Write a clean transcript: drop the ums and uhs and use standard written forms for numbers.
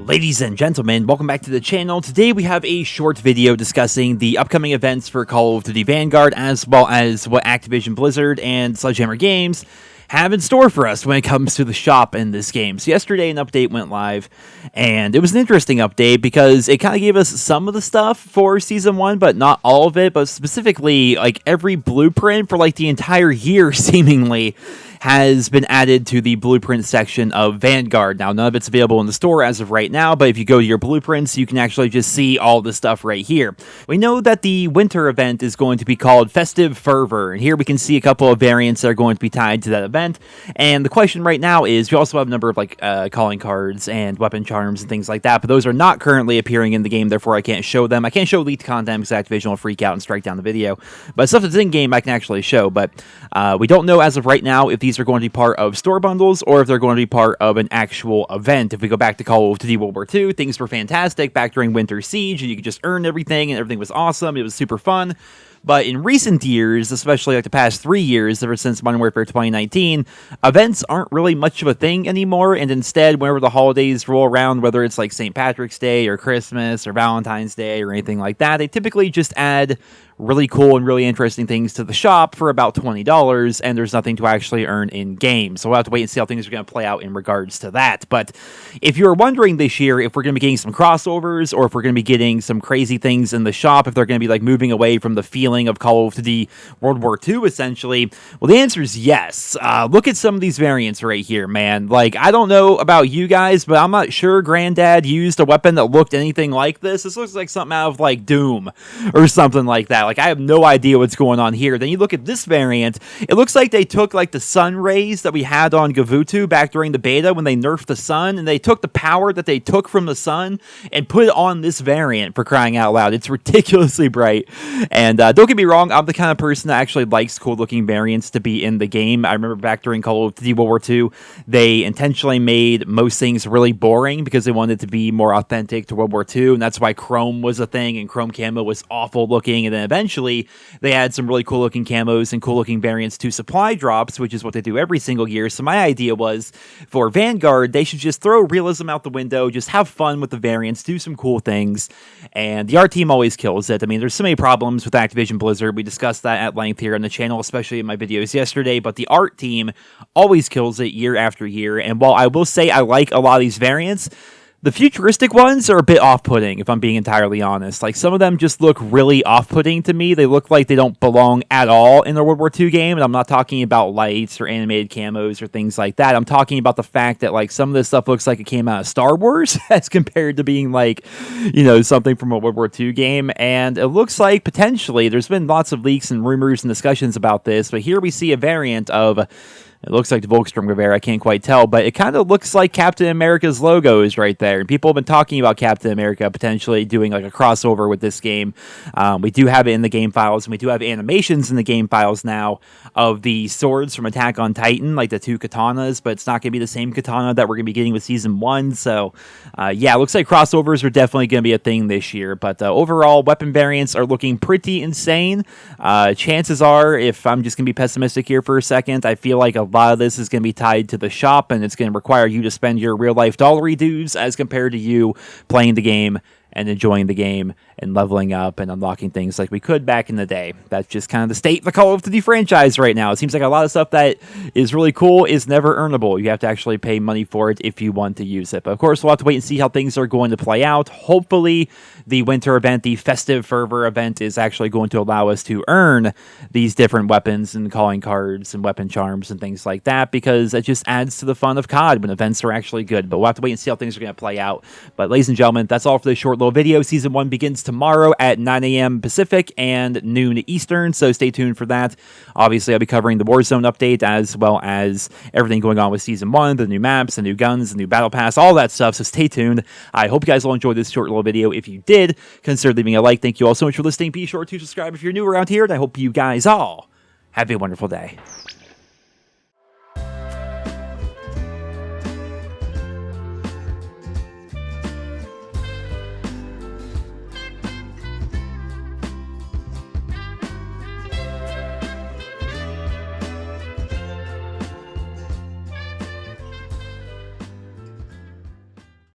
Ladies and gentlemen, welcome back to the channel. Today we have a short video discussing the upcoming events for Call of Duty Vanguard, as well as what Activision Blizzard and Sledgehammer Games have in store for us when it comes to the shop in this game. So yesterday an update went live, and it was an interesting update because it kind of gave us some of the stuff for Season 1, but not all of it, but specifically like every blueprint for like the entire year seemingly has been added to the blueprint section of Vanguard. Now, none of it's available in the store as of right now, but if you go to your blueprints, you can actually just see all the stuff right here. We know that the winter event is going to be called Festive Fervor, and here we can see a couple of variants that are going to be tied to that event. And the question right now is, we also have a number of like calling cards and weapon charms and things like that, but those are not currently appearing in the game, therefore I can't show them. I can't show leaked content because Activision will freak out and strike down the video, but stuff that's in game I can actually show. But we don't know as of right now if these are going to be part of store bundles or if they're going to be part of an actual event. If we go back to Call of Duty World War II, things were fantastic back during Winter Siege, and you could just earn everything, and everything was awesome. It was super fun. But in recent years, especially like the past 3 years, ever since Modern Warfare 2019, events aren't really much of a thing anymore, and instead, whenever the holidays roll around, whether it's like St. Patrick's Day or Christmas or Valentine's Day or anything like that, they typically just add really cool and really interesting things to the shop for about $20, and there's nothing to actually earn in-game. So we'll have to wait and see how things are going to play out in regards to that. But if you're wondering this year if we're going to be getting some crossovers, or if we're going to be getting some crazy things in the shop, if they're going to be like moving away from the feeling of Call of Duty World War II, essentially, well, the answer is yes. Look at some of these variants right here, man. Like, I don't know about you guys, but I'm not sure Granddad used a weapon that looked anything like this. This looks like something out of, like, Doom or something like that. Like, I have no idea what's going on here. Then you look at this variant, it looks like they took like the sun rays that we had on Gavutu back during the beta when they nerfed the sun, and they took the power that they took from the sun and put it on this variant, for crying out loud. It's ridiculously bright. And don't get me wrong, I'm the kind of person that actually likes cool looking variants to be in the game. I remember back during Call of Duty World War II, they intentionally made most things really boring because they wanted it to be more authentic to World War II, and that's why chrome was a thing, and chrome camo was awful looking. And then eventually they had some really cool looking camos and cool looking variants to supply drops, which is what they do every single year. So my idea was, for Vanguard, they should just throw realism out the window, just have fun with the variants, do some cool things, and the art team always kills it. I mean, there's so many problems with Activision Blizzard. We discussed that at length here on the channel, especially in my videos yesterday, but the art team always kills it year after year. And while I will say I like a lot of these variants, the futuristic ones are a bit off-putting, if I'm being entirely honest. Like, some of them just look really off-putting to me. They look like they don't belong at all in a World War II game, and I'm not talking about lights or animated camos or things like that. I'm talking about the fact that, like, some of this stuff looks like it came out of Star Wars as compared to being, like, you know, something from a World War II game. And it looks like, potentially, there's been lots of leaks and rumors and discussions about this, but here we see a variant of... It looks like the Volkssturmgewehr, I can't quite tell, but it kind of looks like Captain America's logo is right there. And people have been talking about Captain America potentially doing like a crossover with this game. We do have it in the game files, and we do have animations in the game files now of the swords from Attack on Titan, like the two katanas, but it's not going to be the same katana that we're going to be getting with Season 1. So, yeah, it looks like crossovers are definitely going to be a thing this year. But overall, weapon variants are looking pretty insane. Chances are, if I'm just going to be pessimistic here for a second, I feel like a lot of this is going to be tied to the shop, and it's going to require you to spend your real-life dollary dues as compared to you playing the game and enjoying the game and leveling up and unlocking things like we could back in the day. That's just kind of the state of the Call of Duty franchise right now. It seems like a lot of stuff that is really cool is never earnable. You have to actually pay money for it if you want to use it. But of course, we'll have to wait and see how things are going to play out. Hopefully, the winter event, the Festive Fervor event, is actually going to allow us to earn these different weapons and calling cards and weapon charms and things like that, because it just adds to the fun of COD when events are actually good. But we'll have to wait and see how things are going to play out. But ladies and gentlemen, that's all for this short little video. Season 1 begins tomorrow at 9 a.m. Pacific and noon Eastern, so stay tuned for that. Obviously, I'll be covering the Warzone update as well as everything going on with Season 1, the new maps, the new guns, the new battle pass, all that stuff, so stay tuned. I hope you guys will enjoy this short little video. If you did, consider leaving a like. Thank you all so much for listening. Be sure to subscribe if you're new around here, and I hope you guys all have a wonderful day.